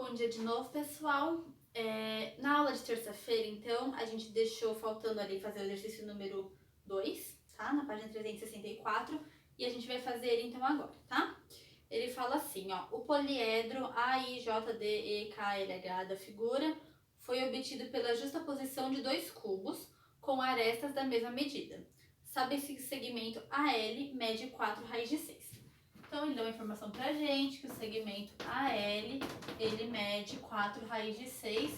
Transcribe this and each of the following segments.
bom dia de novo, pessoal. Na aula de terça-feira, então, a gente deixou faltando ali fazer o exercício número 2, tá? Na página 364, e a gente vai fazer ele então agora, tá? Ele fala assim, ó, o poliedro AIJDEKLH da figura foi obtido pela justaposição de dois cubos com arestas da mesma medida. Sabe-se que o segmento AL mede 4 raiz de 6. Então, ele deu uma informação pra gente que o segmento AL, ele mede 4 raiz de 6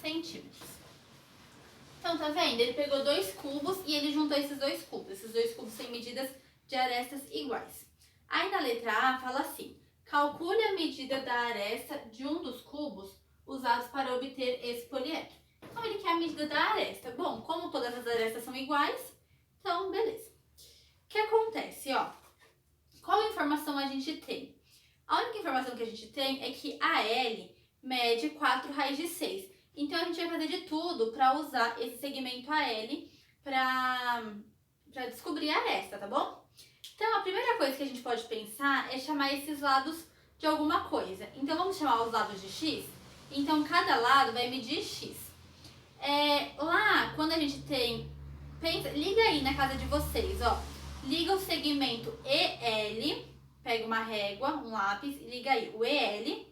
centímetros. Então, tá vendo? Ele pegou dois cubos e ele juntou esses dois cubos. Esses dois cubos têm medidas de arestas iguais. Aí, na letra A, fala assim, calcule a medida da aresta de um dos cubos usados para obter esse poliedro. Então, ele quer a medida da aresta. Bom, como todas as arestas são iguais, então, beleza. O que acontece, ó? Qual informação a gente tem? A única informação que a gente tem é que AL mede 4 raiz de 6. Então, a gente vai fazer de tudo para usar esse segmento AL para descobrir a aresta, tá bom? Então, a primeira coisa que a gente pode pensar é chamar esses lados de alguma coisa. Então, vamos chamar os lados de x? Então, cada lado vai medir x. Lá, quando a gente tem... liga aí na casa de vocês, ó. Liga o segmento EL, pega uma régua, um lápis, liga aí o EL,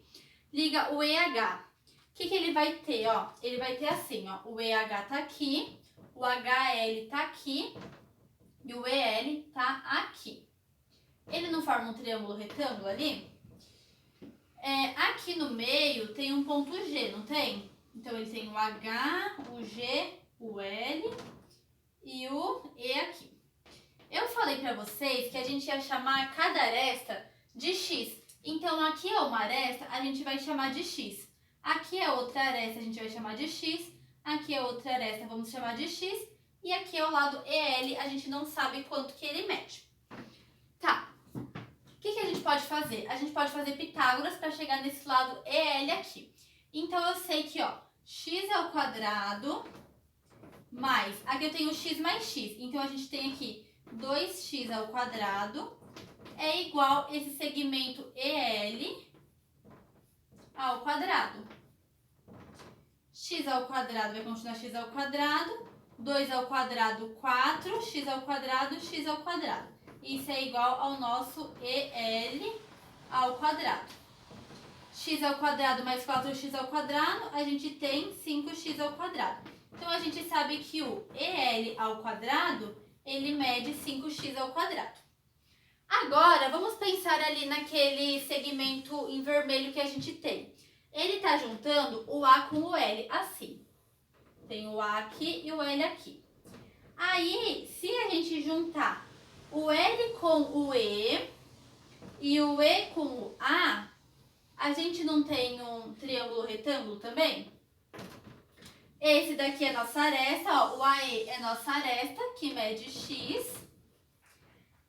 liga o EH. O que ele vai ter, ó? Ele vai ter assim, ó, o EH tá aqui, o HL tá aqui e o EL tá aqui. Ele não forma um triângulo retângulo ali? Aqui no meio tem um ponto G, não tem? Então, ele tem o H, o G, o L e o E aqui. Eu falei pra vocês que a gente ia chamar cada aresta de x. Então, aqui é uma aresta, a gente vai chamar de x. Aqui é outra aresta, a gente vai chamar de x. Aqui é outra aresta, vamos chamar de x. E aqui é o lado EL, a gente não sabe quanto que ele mede. Tá. O que a gente pode fazer? A gente pode fazer Pitágoras para chegar nesse lado EL aqui. Então, eu sei que, ó, x ao quadrado mais... Aqui eu tenho x mais x. Então, a gente tem aqui 2x ao quadrado é igual a esse segmento EL ao quadrado. X ao quadrado vai continuar x ao quadrado. 2 ao quadrado, 4. X ao quadrado, x ao quadrado. Isso é igual ao nosso EL ao quadrado. X ao quadrado mais 4x ao quadrado, a gente tem 5x ao quadrado. Então, a gente sabe que o EL ao quadrado ele mede 5x ao quadrado. Agora, vamos pensar ali naquele segmento em vermelho que a gente tem. Ele está juntando o A com o L, assim. Tem o A aqui e o L aqui. Aí, se a gente juntar o L com o E e o E com o A gente não tem um triângulo retângulo também? Esse daqui é nossa aresta, ó, o AE é nossa aresta, que mede x.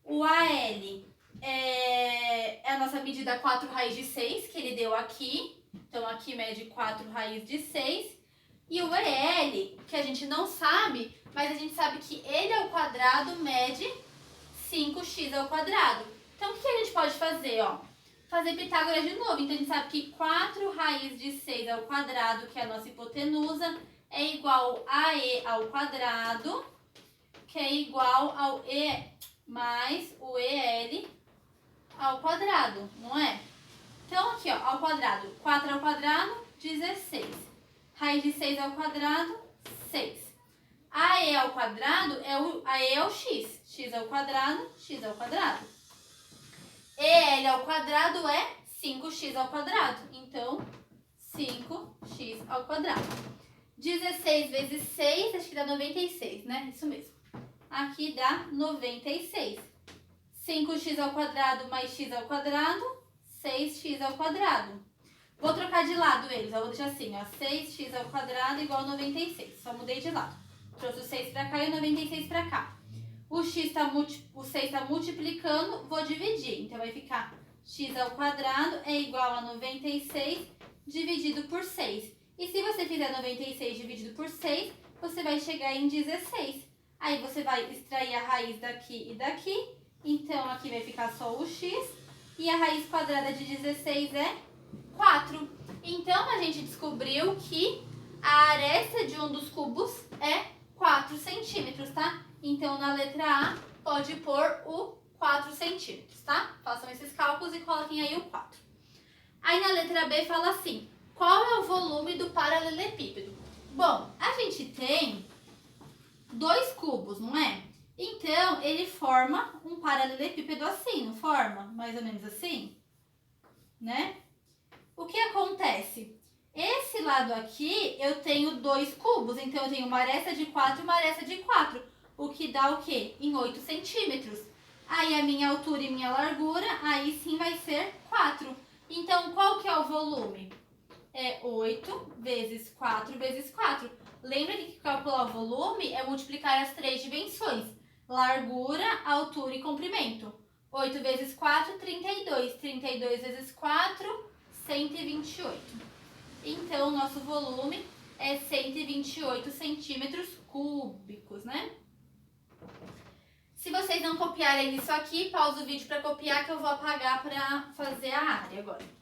O AL é a nossa medida 4 raiz de 6, que ele deu aqui. Então, aqui mede 4 raiz de 6. E o EL, que a gente não sabe, mas a gente sabe que ele ao quadrado mede 5x ao quadrado. Então, o que a gente pode fazer, ó? Fazer Pitágoras de novo. Então, a gente sabe que 4 raiz de 6 ao quadrado, que é a nossa hipotenusa, é igual a E ao quadrado, que é igual ao E mais o EL ao quadrado, não é? Então, aqui, ó, ao quadrado, 4 ao quadrado, 16. Raiz de 6 ao quadrado, 6. AE ao quadrado, AE é o x. X ao quadrado, x ao quadrado. EL ao quadrado é 5x ao quadrado. Então, 5x ao quadrado. 16 vezes 6, acho que dá 96, né? Isso mesmo. Aqui dá 96. 5x ao quadrado mais x ao quadrado, 6x ao quadrado. Vou trocar de lado eles, eu vou deixar assim, ó. 6x ao quadrado igual a 96. Só mudei de lado. Trouxe o 6 pra cá e o 96 pra cá. O 6 tá multiplicando, vou dividir. Então, vai ficar x ao quadrado é igual a 96 dividido por 6. E se você fizer 96 dividido por 6, você vai chegar em 16. Aí, você vai extrair a raiz daqui e daqui. Então, aqui vai ficar só o x. E a raiz quadrada de 16 é 4. Então, a gente descobriu que a aresta de um dos cubos é 4 centímetros, tá? Então, na letra A, pode pôr o 4 centímetros, tá? Façam esses cálculos e coloquem aí o 4. Aí, na letra B, fala assim, qual é o volume do paralelepípedo? Bom, a gente tem 2 cubos, não é? Então, ele forma um paralelepípedo assim, não forma? Mais ou menos assim, né? O que acontece? Esse lado aqui, eu tenho 2 cubos, então eu tenho uma aresta de 4 e uma aresta de 4, o que dá o quê? Em 8 centímetros. Aí a minha altura e minha largura, aí sim vai ser 4. Então, qual que é o volume? É 8 vezes 4 vezes 4. Lembra que calcular o volume é multiplicar as 3 dimensões. Largura, altura e comprimento. 8 vezes 4, 32. 32 vezes 4, 128. Então, o nosso volume é 128 centímetros cúbicos, né? Se vocês não copiarem isso aqui, pausa o vídeo para copiar que eu vou apagar para fazer a área agora.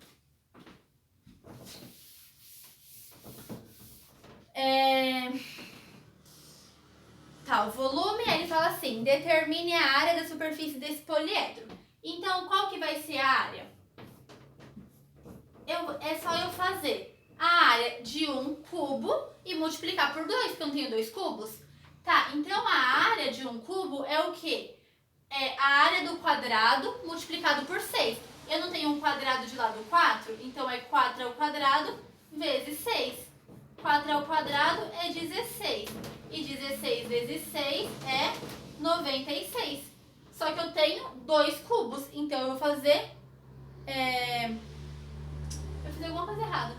Tá, o volume, ele fala assim, determine a área da superfície desse poliedro. Então, qual que vai ser a área? É só eu fazer a área de um cubo e multiplicar por 2, porque eu não tenho 2 cubos. Tá, então a área de um cubo é o quê? É a área do quadrado multiplicado por 6. Eu não tenho um quadrado de lado 4, então é 4 ao quadrado vezes 6. 4 ao quadrado é 16. E 16 vezes 6 é 96. Só que eu tenho 2 cubos, então eu vou fazer... Eu fiz alguma coisa errada.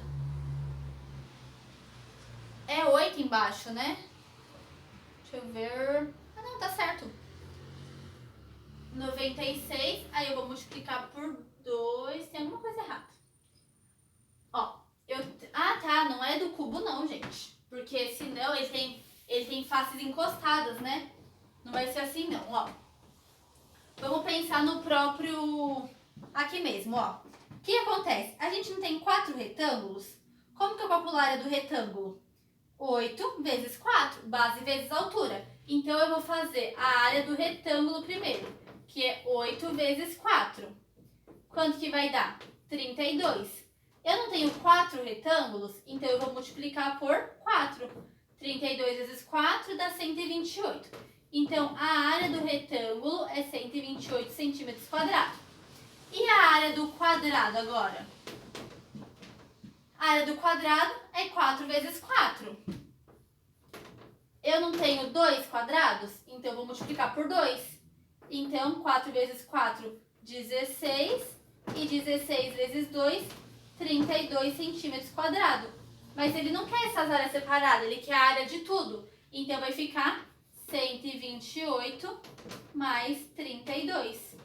É 8 embaixo, né? Deixa eu ver... Ah, não, tá certo. 96, aí eu vou multiplicar por 2. Tem alguma coisa errada. Ó, Ah, tá, não é do cubo não, gente. Porque senão ele tem faces encostadas, né? Não vai ser assim não, ó. Vamos pensar no próprio... Aqui mesmo, ó. O que acontece? A gente não tem 4 retângulos? Como que eu calculo a área do retângulo? 8 vezes 4, base vezes altura. Então, eu vou fazer a área do retângulo primeiro, que é 8 vezes 4. Quanto que vai dar? 32. Eu não tenho 4 retângulos, então eu vou multiplicar por 4. 32 vezes 4 dá 128. Então, a área do retângulo é 128 centímetros quadrados. E a área do quadrado agora? A área do quadrado é 4 vezes 4. Eu não tenho 2 quadrados, então eu vou multiplicar por 2. Então, 4 vezes 4, 16. E 16 vezes 2, 32 centímetros quadrados. Mas ele não quer essas áreas separadas, ele quer a área de tudo. Então, vai ficar 128 mais 32.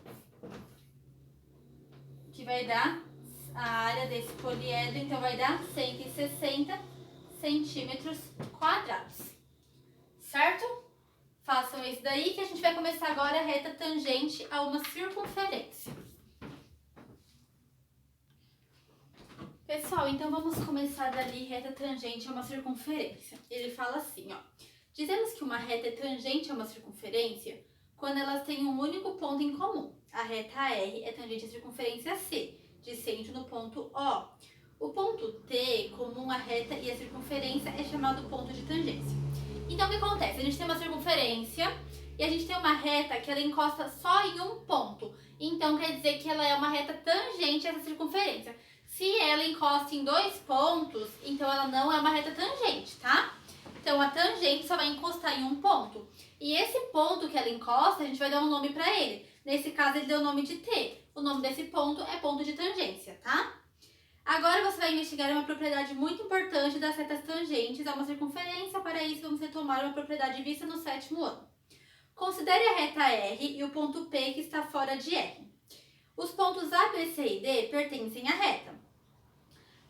Que vai dar a área desse poliedro, então vai dar 160 centímetros quadrados. Certo? Façam isso daí que a gente vai começar agora a reta tangente a uma circunferência. Pessoal, então vamos começar dali reta tangente a uma circunferência. Ele fala assim, ó. Dizemos que uma reta é tangente a uma circunferência quando elas têm um único ponto em comum. A reta R é tangente à circunferência C, de centro no ponto O. O ponto T, comum à reta e à circunferência, é chamado ponto de tangência. Então, o que acontece? A gente tem uma circunferência e a gente tem uma reta que ela encosta só em um ponto. Então, quer dizer que ela é uma reta tangente a essa circunferência. Se ela encosta em 2 pontos, então ela não é uma reta tangente, tá? Então, a tangente só vai encostar em um ponto. E esse ponto que ela encosta, a gente vai dar um nome para ele. Nesse caso, ele deu o nome de T. O nome desse ponto é ponto de tangência, tá? Agora você vai investigar uma propriedade muito importante das retas tangentes a uma circunferência. Para isso, vamos retomar uma propriedade vista no 7º ano. Considere a reta R e o ponto P que está fora de R. Os pontos A, B, C e D pertencem à reta.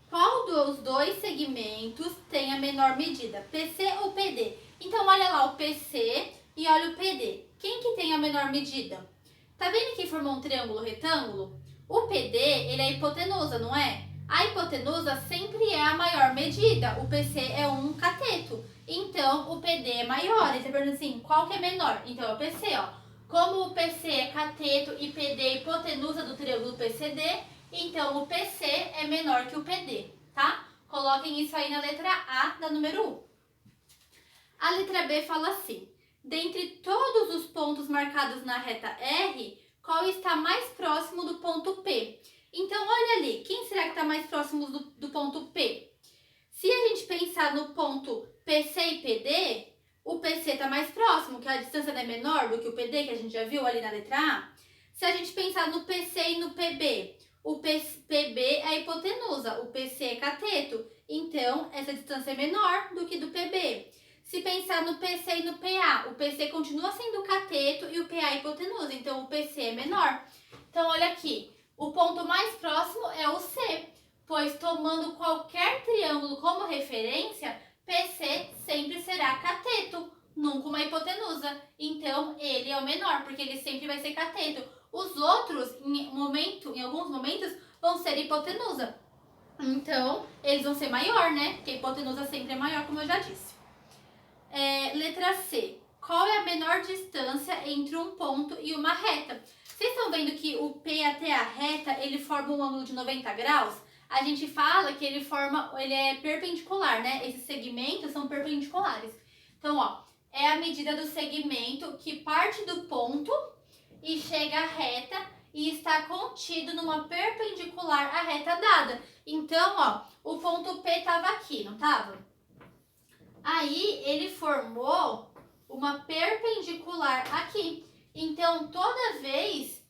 Qual dos dois segmentos tem a menor medida, PC ou PD? Então, olha lá o PC e olha o PD. Quem que tem a menor medida? Tá vendo que formou um triângulo retângulo? O PD, ele é a hipotenusa, não é? A hipotenusa sempre é a maior medida. O PC é um cateto. Então, o PD é maior. E você pergunta assim, qual que é menor? Então, é o PC, ó. Como o PC é cateto e PD é hipotenusa do triângulo PCD, então o PC é menor que o PD, tá? Coloquem isso aí na letra A da número 1. A letra B fala assim, dentre todos os pontos marcados na reta R, qual está mais próximo do ponto P? Então, olha ali, quem será que está mais próximo do ponto P? Se a gente pensar no ponto PC e PD, o PC está mais próximo, que a distância é menor do que o PD, que a gente já viu ali na letra A. Se a gente pensar no PC e no PB, o PB é a hipotenusa, o PC é cateto, então essa distância é menor do que do PB. Se pensar no PC e no PA, o PC continua sendo cateto e o PA é hipotenusa, então o PC é menor. Então olha aqui, o ponto mais próximo é o C, pois tomando qualquer triângulo como referência, PC sempre será cateto, nunca uma hipotenusa. Então ele é o menor, porque ele sempre vai ser cateto. Os outros, em alguns momentos, vão ser hipotenusa. Então, eles vão ser maior, né? Porque a hipotenusa sempre é maior, como eu já disse. Letra C. Qual é a menor distância entre um ponto e uma reta? Vocês estão vendo que o P até a reta, ele forma um ângulo de 90 graus? A gente fala que ele é perpendicular, né? Esses segmentos são perpendiculares. Então, ó, é a medida do segmento que parte do ponto e chega à reta e está contido numa perpendicular à reta dada. Então, ó, o ponto P estava aqui, não estava? Aí, ele formou uma perpendicular aqui. Então, toda vez...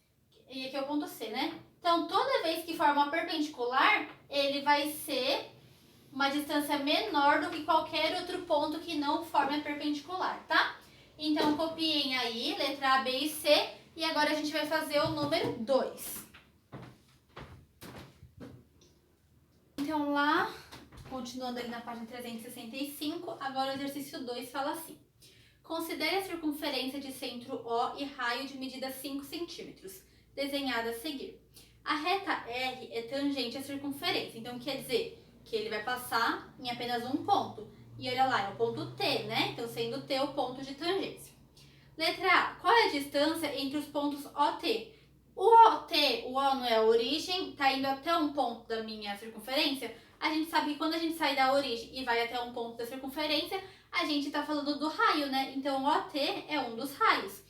E aqui é o ponto C, né? Então, toda vez que forma uma perpendicular, ele vai ser uma distância menor do que qualquer outro ponto que não forme a perpendicular, tá? Então, copiem aí, letra A, B e C. E agora a gente vai fazer o número 2. Então, lá, continuando ali na página 365, agora o exercício 2 fala assim. Considere a circunferência de centro O e raio de medida 5 centímetros, desenhada a seguir. A reta R é tangente à circunferência, então quer dizer que ele vai passar em apenas um ponto. E olha lá, é o ponto T, né? Então, sendo T o ponto de tangência. Letra A. Qual é a distância entre os pontos OT? O OT, o O não é a origem, está indo até um ponto da minha circunferência. A gente sabe que quando a gente sai da origem e vai até um ponto da circunferência, a gente está falando do raio, né? Então, o OT é um dos raios.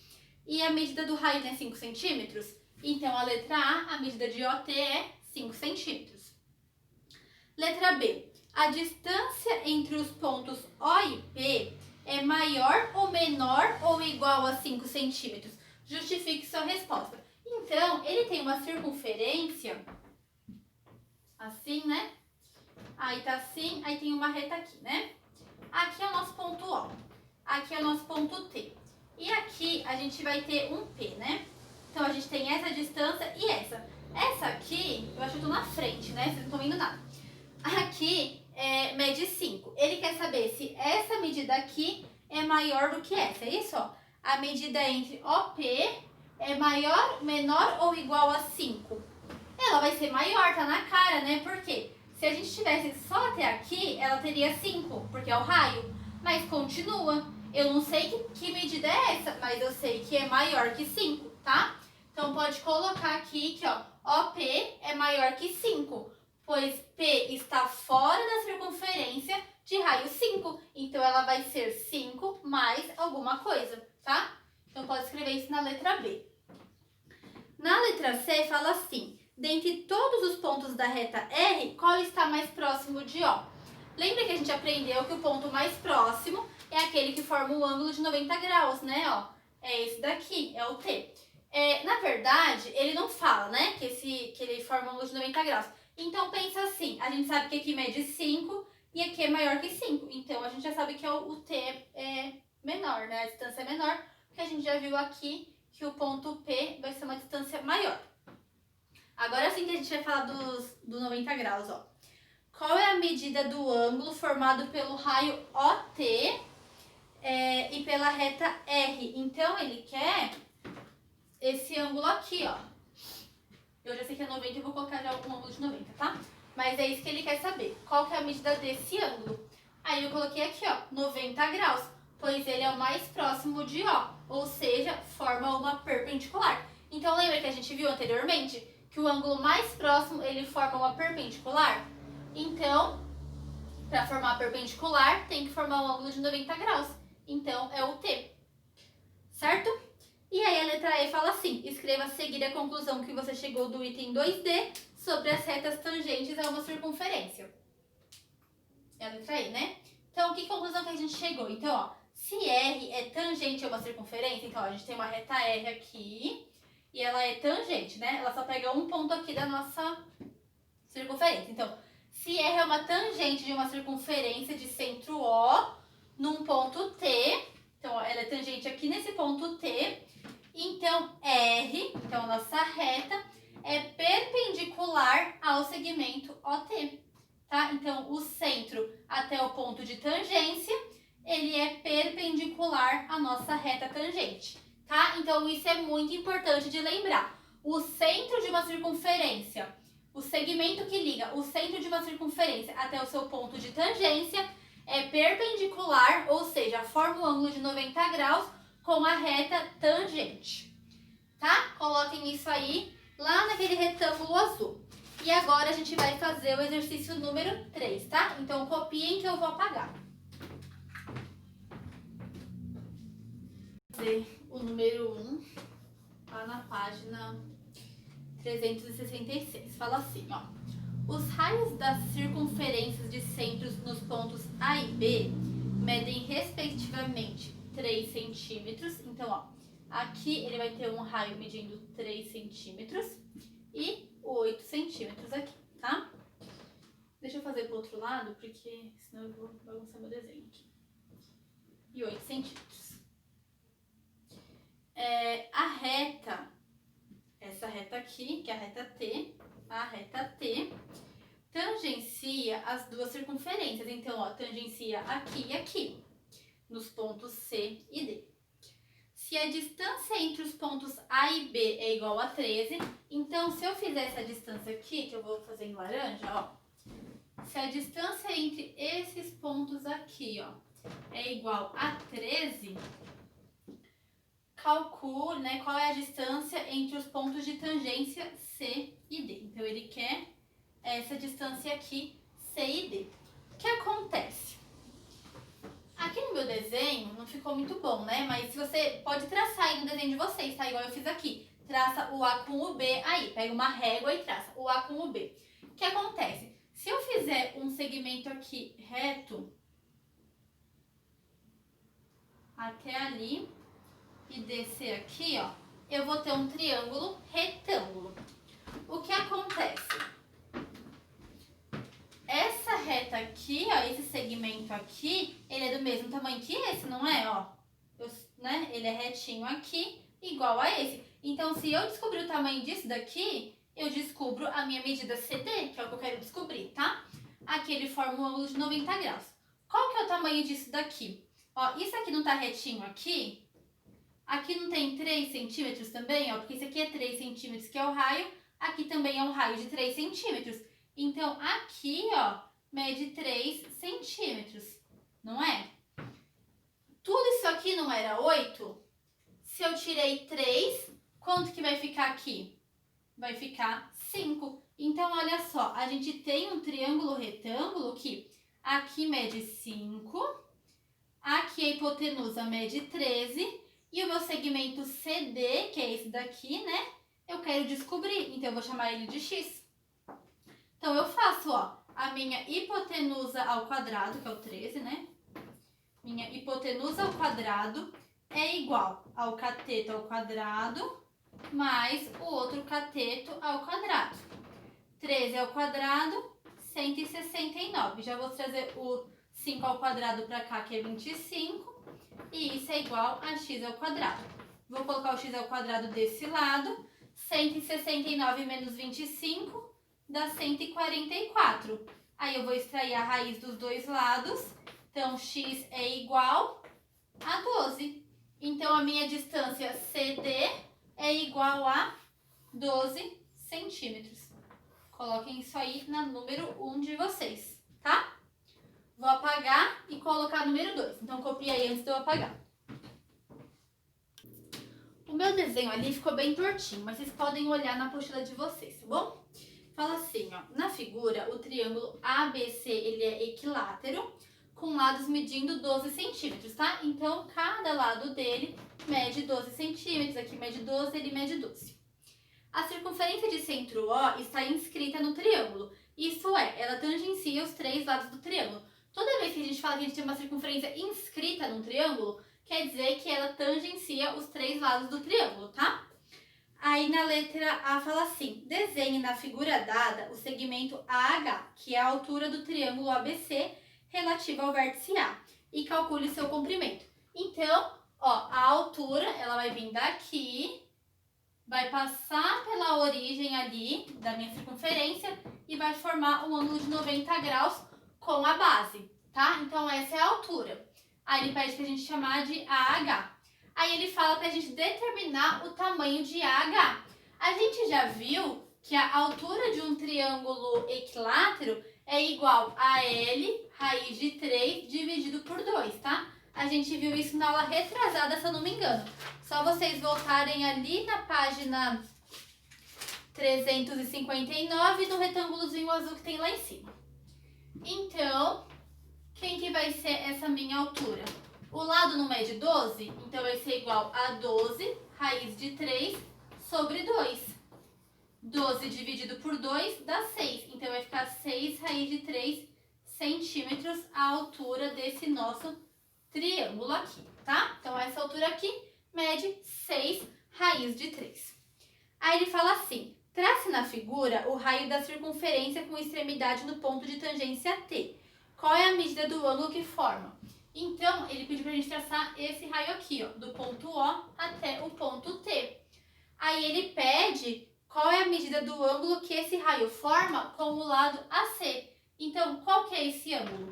E a medida do raio é 5 centímetros? Então, a letra A, a medida de OT é 5 centímetros. Letra B. A distância entre os pontos O e P é maior ou menor ou igual a 5 centímetros? Justifique sua resposta. Então, ele tem uma circunferência, assim, né? Aí tá assim, aí tem uma reta aqui, né? Aqui é o nosso ponto O, aqui é o nosso ponto T. E aqui a gente vai ter um P, né? Então, a gente tem essa distância e essa. Essa aqui, eu acho que eu tô na frente, né? Vocês não estão vendo nada. Aqui mede 5. Ele quer saber se essa medida aqui é maior do que essa, é isso? Ó. A medida entre OP é maior, menor ou igual a 5? Ela vai ser maior, tá na cara, né? Por quê? Se a gente tivesse só até aqui, ela teria 5, porque é o raio. Mas continua. Eu não sei que medida é essa, mas eu sei que é maior que 5, tá? Então, pode colocar aqui que, ó, OP é maior que 5. Pois P está fora da circunferência de raio 5. Então, ela vai ser 5 mais alguma coisa, tá? Então, pode escrever isso na letra B. Na letra C, fala assim. Dentre todos os pontos da reta R, qual está mais próximo de O? Lembra que a gente aprendeu que o ponto mais próximo é aquele que forma o ângulo de 90 graus, né? Ó, é esse daqui, é o T. Na verdade, ele não fala, né? Que ele forma um ângulo de 90 graus. Então, pensa assim, a gente sabe que aqui mede 5 e aqui é maior que 5. Então, a gente já sabe que o T é menor, né? A distância é menor, porque a gente já viu aqui que o ponto P vai ser uma distância maior. Agora sim que a gente vai falar do 90 graus, ó. Qual é a medida do ângulo formado pelo raio OT e pela reta R? Então, ele quer esse ângulo aqui, ó. Eu já sei que é 90 e vou colocar já um ângulo de 90, tá? Mas é isso que ele quer saber. Qual que é a medida desse ângulo? Aí eu coloquei aqui, ó, 90 graus, pois ele é o mais próximo de O, ou seja, forma uma perpendicular. Então lembra que a gente viu anteriormente que o ângulo mais próximo ele forma uma perpendicular? Então, para formar a perpendicular, tem que formar um ângulo de 90 graus. Então, é o T. Certo? E aí a letra E fala assim: escreva a seguir a conclusão que você chegou do item 2D sobre as retas tangentes a uma circunferência. É a letra E, né? Então, que conclusão que a gente chegou? Então, ó, se R é tangente a uma circunferência, então ó, a gente tem uma reta R aqui e ela é tangente, né? Ela só pega um ponto aqui da nossa circunferência. Então, se R é uma tangente de uma circunferência de centro O num ponto T, então ó, ela é tangente aqui nesse ponto T, então R, então a nossa reta, é perpendicular ao segmento OT, tá? Então, o centro até o ponto de tangência, ele é perpendicular à nossa reta tangente, tá? Então, isso é muito importante de lembrar. O centro de uma circunferência, o segmento que liga o centro de uma circunferência até o seu ponto de tangência é perpendicular, ou seja, forma um ângulo de 90 graus com a reta tangente, tá? Coloquem isso aí lá naquele retângulo azul. E agora a gente vai fazer o exercício número 3, tá? Então copiem que eu vou apagar. Vou fazer o número 1 lá na página 366. Fala assim, ó. Os raios das circunferências de centros nos pontos A e B medem respectivamente 3 centímetros. Então, ó, aqui ele vai ter um raio medindo 3 centímetros e 8 centímetros aqui, tá? Deixa eu fazer pro outro lado, porque senão eu vou bagunçar meu desenho aqui. E 8 centímetros. A reta, essa reta aqui, que é a reta T, tangencia as duas circunferências. Então, ó, tangencia aqui e aqui, nos pontos C e D. Se a distância entre os pontos A e B é igual a 13, então se eu fizer essa distância aqui, que eu vou fazer em laranja, ó. Se a distância entre esses pontos aqui, ó, é igual a 13, calcule, né, qual é a distância entre os pontos de tangência C e D. Então, ele quer essa distância aqui, C e D. O que acontece? Aqui no meu desenho não ficou muito bom, né? Mas se você pode traçar aí no desenho de vocês, tá? Igual eu fiz aqui. Traça o A com o B aí. Pega uma régua e traça o A com o B. O que acontece? Se eu fizer um segmento aqui reto até ali e descer aqui, ó, eu vou ter um triângulo retângulo. O que acontece? Essa reta aqui, ó, esse segmento aqui, ele é do mesmo tamanho que esse, não é? Ó, né? Ele é retinho aqui, igual a esse. Então, se eu descobrir o tamanho disso daqui, eu descubro a minha medida CD, que é o que eu quero descobrir, tá? Aqui ele forma um ângulo de 90 graus. Qual que é o tamanho disso daqui? Ó, isso aqui não tá retinho aqui? Aqui não tem 3 centímetros também, ó? Porque isso aqui é 3 centímetros, que é o raio. Aqui também é um raio de 3 centímetros. Então, aqui, ó, mede 3 centímetros, não é? Tudo isso aqui não era 8? Se eu tirei 3, quanto que vai ficar aqui? Vai ficar 5. Então, olha só, a gente tem um triângulo retângulo que aqui mede 5, aqui a hipotenusa mede 13 e o meu segmento CD, que é esse daqui, né? Eu quero descobrir, então eu vou chamar ele de X. Então, eu faço, ó, a minha hipotenusa ao quadrado, que é o 13, né? Minha hipotenusa ao quadrado é igual ao cateto ao quadrado mais o outro cateto ao quadrado. 13 ao quadrado, 169. Já vou trazer o 5 ao quadrado para cá, que é 25. E isso é igual a x ao quadrado. Vou colocar o x ao quadrado desse lado. 169 menos 25 dá 144. Aí eu vou extrair a raiz dos dois lados. Então, x é igual a 12. Então, a minha distância CD é igual a 12 centímetros. Coloquem isso aí na número 1 de vocês, tá? Vou apagar e colocar número 2. Então, copia aí antes de eu apagar. O meu desenho ali ficou bem tortinho, mas vocês podem olhar na apostila de vocês, tá bom? Fala assim, ó. Na figura, o triângulo ABC, ele é equilátero, com lados medindo 12 centímetros, tá? Então, cada lado dele mede 12 centímetros. Aqui mede 12, ele mede 12. A circunferência de centro O está inscrita no triângulo. Isso é, ela tangencia os 3 lados do triângulo. Toda vez que a gente fala que a gente tem uma circunferência inscrita num triângulo, quer dizer que ela tangencia os 3 lados do triângulo, tá? Aí na letra A fala assim, desenhe na figura dada o segmento AH, que é a altura do triângulo ABC relativa ao vértice A, e calcule seu comprimento. Então, ó, a altura, ela vai vir daqui, vai passar pela origem ali da minha circunferência e vai formar um ângulo de 90 graus com a base, tá? Então, essa é a altura. Aí ele pede pra gente chamar de AH. Aí ele fala pra gente determinar o tamanho de AH. A gente já viu que a altura de um triângulo equilátero é igual a L raiz de 3 dividido por 2, tá? A gente viu isso na aula retrasada, se eu não me engano. Só vocês voltarem ali na página 359 no retângulozinho azul que tem lá em cima. Então, quem que vai ser essa minha altura? O lado não mede 12, então vai ser igual a 12 raiz de 3 sobre 2. 12 dividido por 2 dá 6, então vai ficar 6 raiz de 3 centímetros a altura desse nosso triângulo aqui, tá? Então, essa altura aqui mede 6 raiz de 3. Aí ele fala assim, trace na figura o raio da circunferência com extremidade no ponto de tangência T. Qual é a medida do ângulo que forma? Então, ele pediu pra gente traçar esse raio aqui, ó, do ponto O até o ponto T. Aí ele pede qual é a medida do ângulo que esse raio forma com o lado AC. Então, qual que é esse ângulo?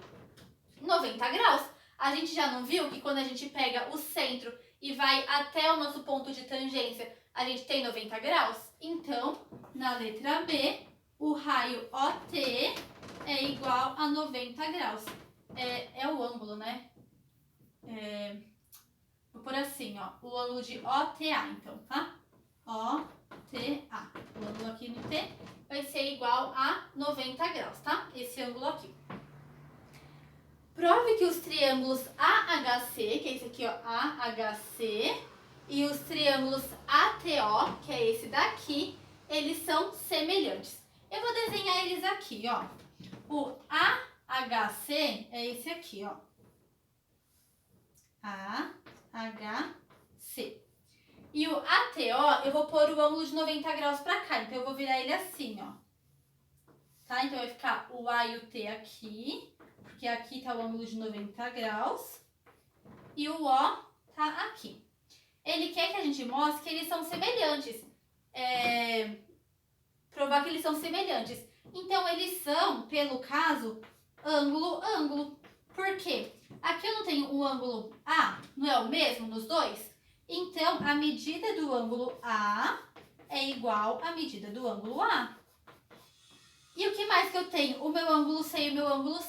90 graus. A gente já não viu que quando a gente pega o centro e vai até o nosso ponto de tangência, a gente tem 90 graus? Então, na letra B, o raio OT é igual a 90 graus. É o ângulo, né? Vou pôr assim, ó, o ângulo de OTA, então, tá? OTA. O ângulo aqui no T vai ser igual a 90 graus, tá? Esse ângulo aqui. Prove que os triângulos AHC, que é esse aqui, ó, AHC, e os triângulos ATO, que é esse daqui, eles são semelhantes. Eu vou desenhar eles aqui, ó. O AHC é esse aqui, ó. AHC. E o ATO, eu vou pôr o ângulo de 90 graus pra cá, então eu vou virar ele assim, ó. Tá? Então vai ficar o A e o T aqui, porque aqui tá o ângulo de 90 graus. E o O tá aqui. Ele quer que a gente mostre que eles são semelhantes. Provar que eles são semelhantes. Então, eles são, pelo caso, ângulo. Por quê? Aqui eu não tenho o ângulo A, não é o mesmo nos dois? Então, a medida do ângulo A é igual à medida do ângulo A. E o que mais que eu tenho? O meu ângulo C e o meu ângulo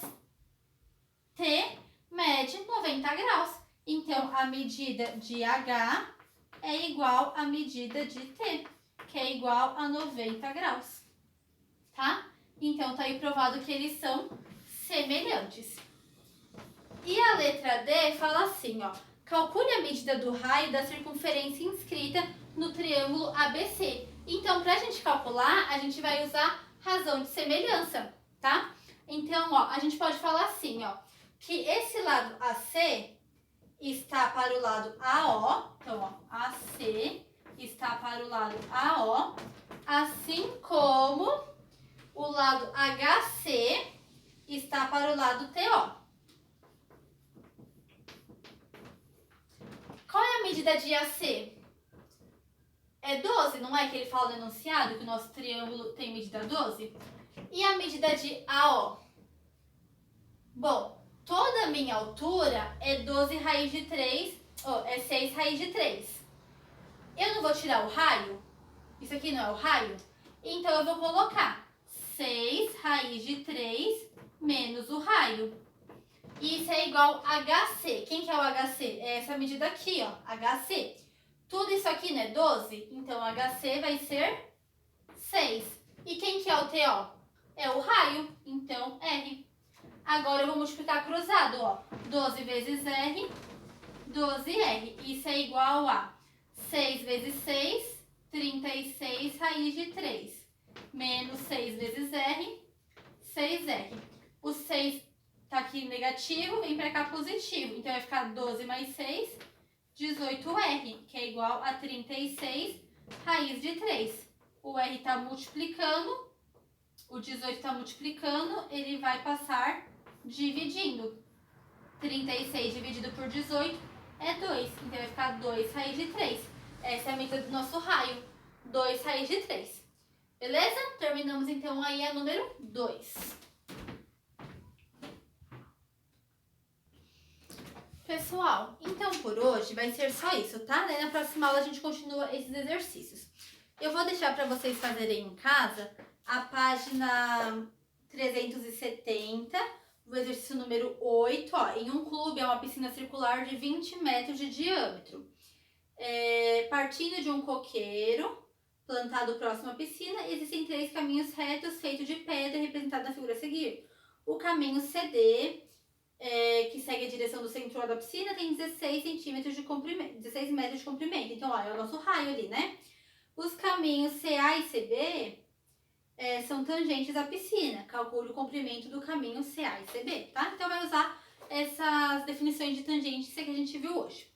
T mede 90 graus. Então, a medida de H é igual à medida de T, que é igual a 90 graus. Tá? Então, tá aí provado que eles são semelhantes. E a letra D fala assim, ó. Calcule a medida do raio da circunferência inscrita no triângulo ABC. Então, pra gente calcular, a gente vai usar razão de semelhança, tá? Então, ó, a gente pode falar assim, ó. Que esse lado AC está para o lado AO. Então, ó, AC está para o lado AO. Assim como o lado HC está para o lado TO. Qual é a medida de AC? É 12, não é que ele fala no enunciado que o nosso triângulo tem medida 12? E a medida de AO? Bom, toda a minha altura é 12 raiz de 3, é 6 raiz de 3. Eu não vou tirar o raio? Isso aqui não é o raio? Então, eu vou colocar 6 raiz de 3 menos o raio. Isso é igual a HC. Quem que é o HC? É essa medida aqui, ó, HC. Tudo isso aqui, né, 12? Então, HC vai ser 6. E quem que é o TO? É o raio, então R. Agora eu vou multiplicar cruzado, ó. 12 vezes R, 12R. Isso é igual a 6 vezes 6, 36 raiz de 3. Menos 6 vezes R, 6R. O 6 tá aqui negativo, vem pra cá positivo. Então vai ficar 12 mais 6, 18R, que é igual a 36 raiz de 3. O R tá multiplicando, o 18 tá multiplicando, ele vai passar dividindo. 36 dividido por 18 é 2. Então vai ficar 2 raiz de 3. Essa é a medida do nosso raio. 2 raiz de 3. Beleza? Terminamos então aí a número 2. Pessoal, então por hoje vai ser só isso, tá? Daí na próxima aula a gente continua esses exercícios. Eu vou deixar para vocês fazerem em casa a página 370, o exercício número 8, ó. Em um clube é uma piscina circular de 20 metros de diâmetro. Partindo de um coqueiro plantado próximo à piscina, existem 3 caminhos retos feitos de pedra, representado na figura a seguir. O caminho CD, que segue a direção do centro da piscina, tem 16 centímetros de comprimento, 16 metros de comprimento. Então, ó, é o nosso raio ali, né? Os caminhos CA e CB são tangentes à piscina. Calcule o comprimento do caminho CA e CB, tá? Então, vai usar essas definições de tangência que a gente viu hoje.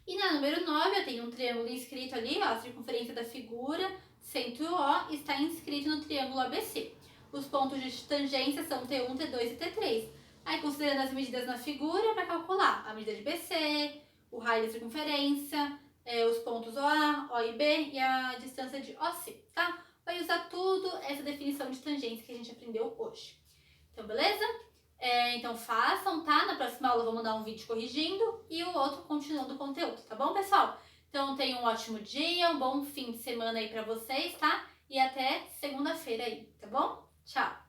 E na número 9, eu tenho um triângulo inscrito ali, ó, a circunferência da figura, centro O, está inscrito no triângulo ABC. Os pontos de tangência são T1, T2 e T3. Aí, considerando as medidas na figura, para calcular a medida de BC, o raio da circunferência, os pontos OA, O e B e a distância de OC, tá? Vai usar tudo essa definição de tangência que a gente aprendeu hoje. Então, beleza? Então, façam, tá? Na próxima aula eu vou mandar um vídeo corrigindo e o outro continuando o conteúdo, tá bom, pessoal? Então, tenham um ótimo dia, um bom fim de semana aí pra vocês, tá? E até segunda-feira aí, tá bom? Tchau!